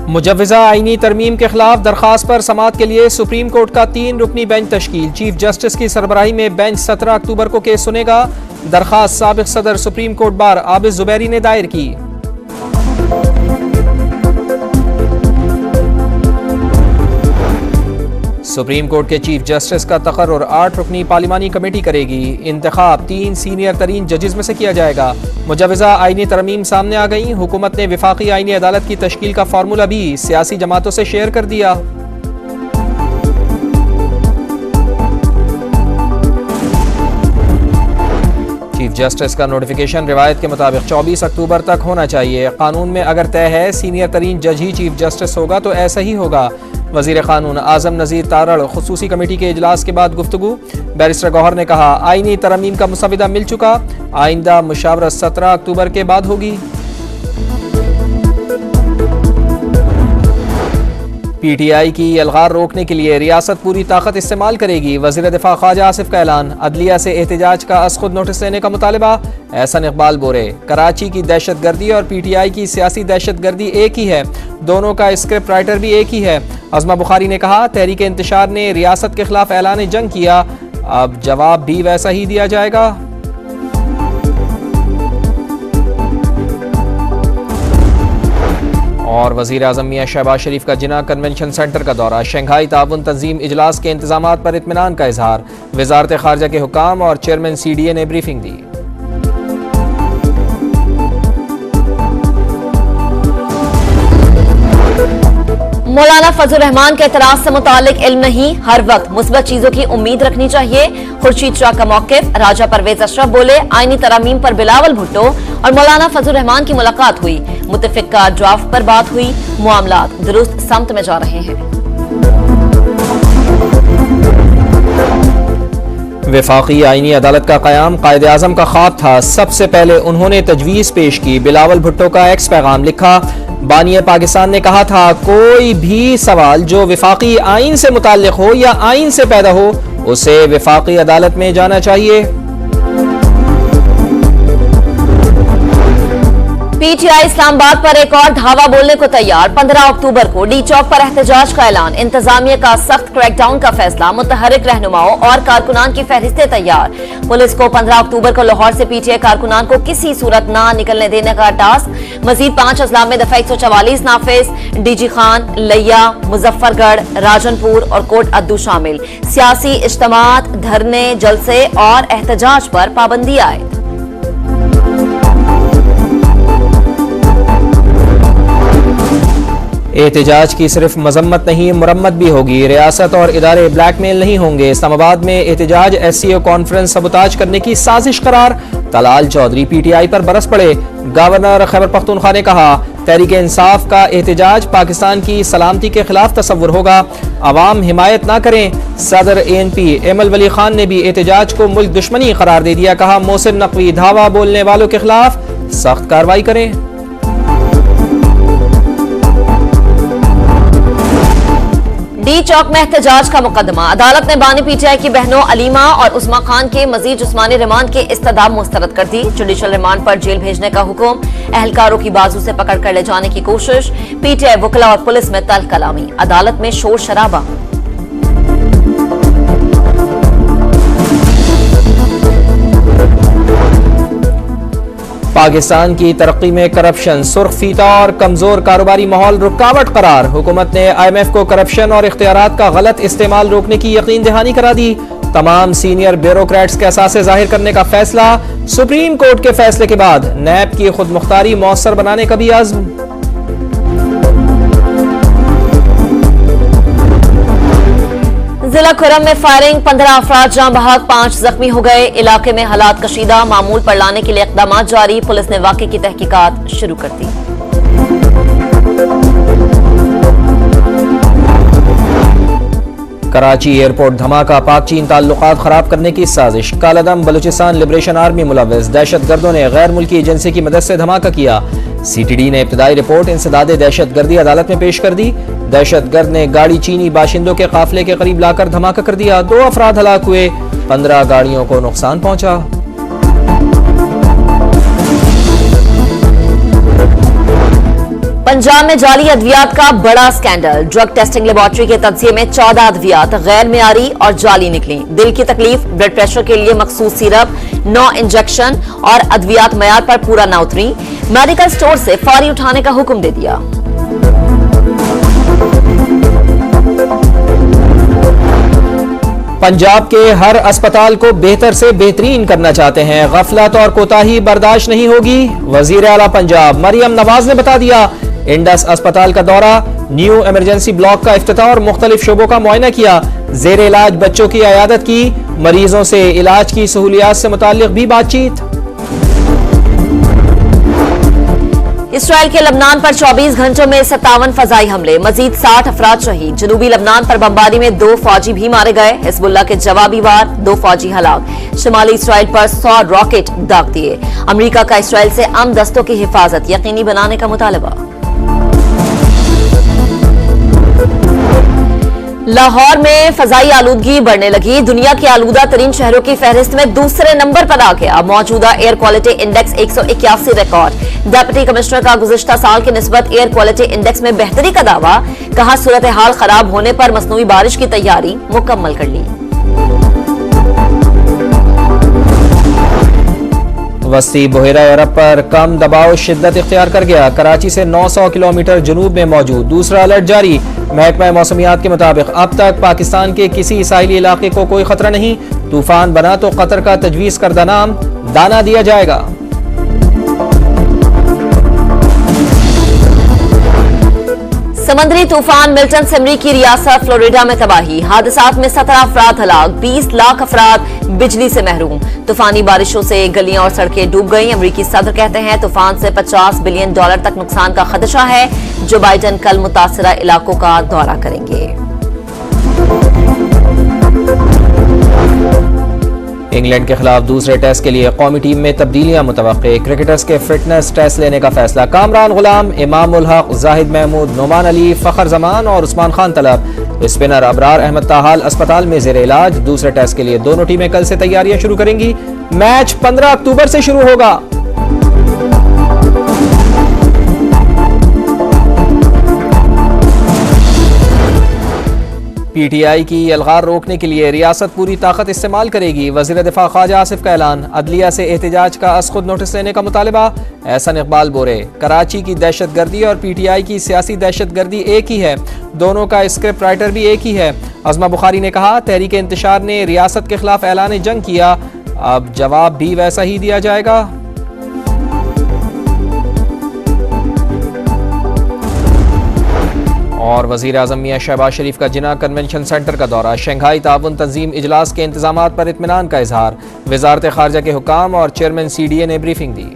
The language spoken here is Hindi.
मुजव्वज़ा आईनी तरमीम के खिलाफ दरखास्त पर समाअत के लिए सुप्रीम कोर्ट का 3 रुकनी बेंच तश्कील। चीफ जस्टिस की सरबराही में बेंच 17 अक्टूबर को केस सुनेगा। दरखास्त साबिक सदर supreme court bar Abid Zubairi ने दायर की। सुप्रीम कोर्ट के चीफ जस्टिस का तकर्रुर 8 रुकनी पार्लिमानी कमेटी करेगी। इंतखाब 3 सीनियर तरीन जजेस में से किया जाएगा। मुजव्वज़ा आईनी तरमीम सामने आ गई। हुकूमत ने विफाकी आईनी अदालत की तश्कील का फार्मूला भी सियासी जमातों से शेयर कर दिया। चीफ जस्टिस का नोटिफिकेशन रिवायत के मुताबिक 24 अक्टूबर तक होना चाहिए। कानून में अगर तय है सीनियर तरीन जज ही चीफ जस्टिस होगा तो ऐसा ही होगा। वज़ीर कानून आज़म नज़ीर तारड़ खुसूसी कमेटी के इजलास के बाद गुफ्तगू। बैरिस्टर गौहर ने कहा, आईनी तरमीम का मुसविदा मिल चुका, आइंदा मुशावरत 17 अक्टूबर के बाद होगी। पीटीआई की अलगार रोकने के लिए रियासत पूरी ताकत इस्तेमाल करेगी। वज़ीर दिफा ख्वाजा आसिफ का ऐलान। अदलिया से एहतजाज का अज़-खुद नोटिस लेने का मुतालबा। एहसन इकबाल बोरे, कराची की दहशत गर्दी और पीटीआई की सियासी दहशत गर्दी एक ही है, दोनों का स्क्रिप्ट राइटर भी एक ही है। अज़मा बुखारी ने कहा, तहरीक इंतशार ने रियासत के खिलाफ ऐलान जंग किया, अब जवाब भी वैसा ही दिया जाएगा। और वज़ीर आज़म मियां शहबाज शरीफ का जिना कन्वेंशन सेंटर का दौरा। शंघाई ताउन तंजीम इजलास के इंतजामात पर इत्मीनान का इजहार। वज़ारत खारजा के हुकाम और चेयरमैन CDA ने ब्रीफिंग दी। मौलाना फजल रहमान के एतराज से मुतालिक इल्म नहीं, हर वक्त मुस्बत चीजों की उम्मीद रखनी चाहिए। खुर्शीद शाह का मौक़िफ़। राजा परवेज अशरफ बोले, आईनी तरमीम पर बिलावल भुट्टो और मौलाना फजल रहमान की मुलाकात हुई। मुत्तफ़िक़ा ड्राफ्ट पर बात हुई। मामलात दुरुस्त समत में जा रहे हैं। वफाकी आईनी अदालत का क़याम कायद आज़म का ख्वाब था। सबसे पहले उन्होंने तजवीज़ पेश की। बिलावल भुट्टो का एक्स पैगाम लिखा। बानी पाकिस्तान ने कहा था, कोई भी सवाल जो वफाकी आइन से मुताल्लिक हो या आइन से पैदा हो उसे वफाकी अदालत में जाना चाहिए। पीटीआई इस्लामाबाद पर एक और धावा बोलने को तैयार। 15 अक्टूबर को डी चौक पर एहतजाज का ऐलान। इंतजामिया का सख्त क्रैकडाउन का फैसला। मुतहर्रिक रहनुमाओं और कारकुनान की फहरिस्तें तैयार। पुलिस को 15 अक्टूबर को लाहौर से पीटीआई कारकुनान को किसी सूरत ना निकलने देने का टास्क। मजीद 5 अजला में दफा 144 नाफिज। डीजी खान, लिया, मुजफ्फरगढ़, राजनपुर और कोट अद्दू शामिल। सियासी इज्तिमात, धरने, जलसे और एहतजाज पर पाबंदी आए। एहतजाज की सिर्फ मजम्मत नहीं, मुरम्मत भी होगी। रियासत और इदारे ब्लैकमेल नहीं होंगे। इस्लामाबाद में एहतजाज SCO कॉन्फ्रेंस सबुताज करने की साजिश करार। तलाल चौधरी PTI पर बरस पड़े। गवर्नर खैबर पख्तूनख्वा ने कहा, तहरीक इंसाफ का एहतजाज पाकिस्तान की सलामती के खिलाफ तस्वुर होगा, अवाम हिमायत ना करें। सदर ANP एमल वली खान ने भी एहतजाज को मुल्क दुश्मनी करार दे दिया। कहा, मोहसिन नकवी धावा बोलने वालों के खिलाफ सख्त कार्रवाई करें। डी चौक में एहतजाज का मुकदमा। अदालत ने बानी PTI की बहनों अलीमा और उस्मा खान के मजीद जिस्मानी रिमांड के इस्तदाब मुस्तरद कर दी। जुडिशल रिमांड पर जेल भेजने का हुक्म। एहलकारों की बाजू से पकड़ कर ले जाने की कोशिश। PTI वकला और पुलिस में तल्ख कलामी। अदालत में शोर शराबा। पाकिस्तान की तरक्की में करप्शन, सुर्ख फीता और कमजोर कारोबारी माहौल रुकावट करार। हुकूमत ने IMF को करप्शन और इख्तियारात का गलत इस्तेमाल रोकने की यकीन दहानी करा दी। तमाम सीनियर ब्यूरोक्रेट्स के असासे जाहिर करने का फैसला। सुप्रीम कोर्ट के फैसले के बाद नैब की खुद मुख्तारी मौसर बनाने का भी आज़म। जिला खुरम में फायरिंग, 15 अफराद जाँ बहक, 5 जख्मी हो गए। इलाके में हालात कशीदा, मामूल पर लाने के लिए इक़दाम जारी। पुलिस ने वाक़े की तहकीकात शुरू कर दी। कराची एयरपोर्ट धमाका, पाक चीन ताल्लुकात खराब करने की साजिश। कालादम बलूचिस्तान लिबरेशन आर्मी मुलव्वस। दहशतगर्दों ने गैर मुल्की एजेंसी की मदद से धमाका किया। CTD ने इब्तदाई रिपोर्ट इंसदाद दहशतगर्दी अदालत में पेश कर दी। दहशतगर्द ने गाड़ी चीनी बाशिंदों के काफिले के करीब लाकर धमाका कर दिया। 2 अफराद हलाक हुए, 15 गाड़ियों को नुकसान पहुंचा। पंजाब में जाली अद्वियात का बड़ा स्कैंडल। ड्रग टेस्टिंग लेबोरेटरी के तज्जिए में 14 अद्वियात गैर मियारी और जाली निकली। दिल की तकलीफ, ब्लड प्रेशर के लिए मखसूस सिरप, 9 इंजेक्शन और अद्वियात मयार पर पूरा न उतरी। मेडिकल स्टोर से फौरी उठाने का हुक्म दे दिया। पंजाब के हर अस्पताल को बेहतर से बेहतरीन करना चाहते हैं, गफलत और कोताही बर्दाश्त नहीं होगी। वजीर आला पंजाब मरियम नवाज ने बता दिया। इंडस अस्पताल का दौरा, न्यू इमरजेंसी ब्लॉक का इफ्तिताह और मुख्तलिफ शोबों का मुआयना किया। जेर इलाज बच्चों की अयादत की। मरीजों से इलाज की सहूलियात से मुताल्लिक भी बातचीत। इसराइल के लबनान पर 24 घंटों में 57 फजाई हमले, मजीद 60 अफराद शहीद। जनूबी लबनान पर बमबारी में 2 फौजी भी मारे गए। हिजबुल्लाह के जवाबी वार, 2 फौजी हलाक। शुमाली इसराइल पर 100 रॉकेट दाग दिए। अमेरिका का इसराइल से अम दस्तों की हिफाजत यकीनी बनाने का मुतालबा। लाहौर में फजाई आलूदगी बढ़ने लगी। दुनिया के आलूदा तरीन शहरों की फहरिस्त में दूसरे नंबर पर आ गया। मौजूदा air quality index 181 record. Deputy commissioner का गुज़िश्ता साल की निस्बत एयर क्वालिटी इंडेक्स में बेहतरी का दावा। कहा सूरत हाल खराब होने पर मसनूई बारिश की तैयारी मुकम्मल कर ली। वस्ती बुहेरा अरब पर कम दबाव शिद्दत इख्तियार कर गया। कराची से 900 किलोमीटर जनूब में मौजूद। दूसरा अलर्ट जारी। महकमा मौसमियात के मुताबिक अब तक पाकिस्तान के किसी साहिली इलाके को कोई खतरा नहीं। तूफान बना तो कतर का तजवीज़ करदा नाम दाना दिया जाएगा। समुद्री तूफान मिल्टन सिमरी की रियासत फ्लोरिडा में तबाही। हादसात में 17 अफराद हलाक, 20 लाख अफराद बिजली से महरूम। तूफानी बारिशों से गलियां और सड़कें डूब गईं। अमरीकी सदर कहते हैं तूफान से $50 बिलियन तक नुकसान का खदशा है। जो बाइडन कल मुतासरा इलाकों का दौरा करेंगे। इंग्लैंड के खिलाफ दूसरे टेस्ट के लिए कौमी टीम में तब्दीलियां मुतवक्के। क्रिकेटर्स के फिटनेस टेस्ट लेने का फैसला। कामरान गुलाम, इमाम उल हक, जाहिद महमूद, नोमान अली, फखर जमान और उस्मान खान तलब। स्पिनर अबरार अहमद ताहाल अस्पताल में जेर इलाज। दूसरे टेस्ट के लिए दोनों टीमें कल से तैयारियां शुरू करेंगी। मैच 15 अक्टूबर से शुरू होगा। पीटीआई की अलगार रोकने के लिए रियासत पूरी ताकत इस्तेमाल करेगी। वज़ीर दिफा ख्वाजा आसिफ का ऐलान। अदलिया से एहतजाज का अज़ खुद नोटिस लेने का मुतालबा। एहसन इकबाल बोरे, कराची की दहशतगर्दी और पीटीआई की सियासी दहशतगर्दी एक ही है। दोनों का स्क्रिप्ट राइटर भी एक ही है। अज़मा बुखारी ने कहा तहरीक इंतशार ने रियासत के खिलाफ ऐलान जंग किया, अब जवाब भी वैसा ही दिया जाएगा। और वज़ीर आज़म मियां शहबाज शरीफ का जिना कन्वेंशन सेंटर का दौरा। शंघाई ताउन तंजीम इजलास के इंतजामात पर इत्मीनान का इजहार। वज़ारत ख़ारजा के हुकाम और चेयरमैन CDA ने ब्रीफिंग दी।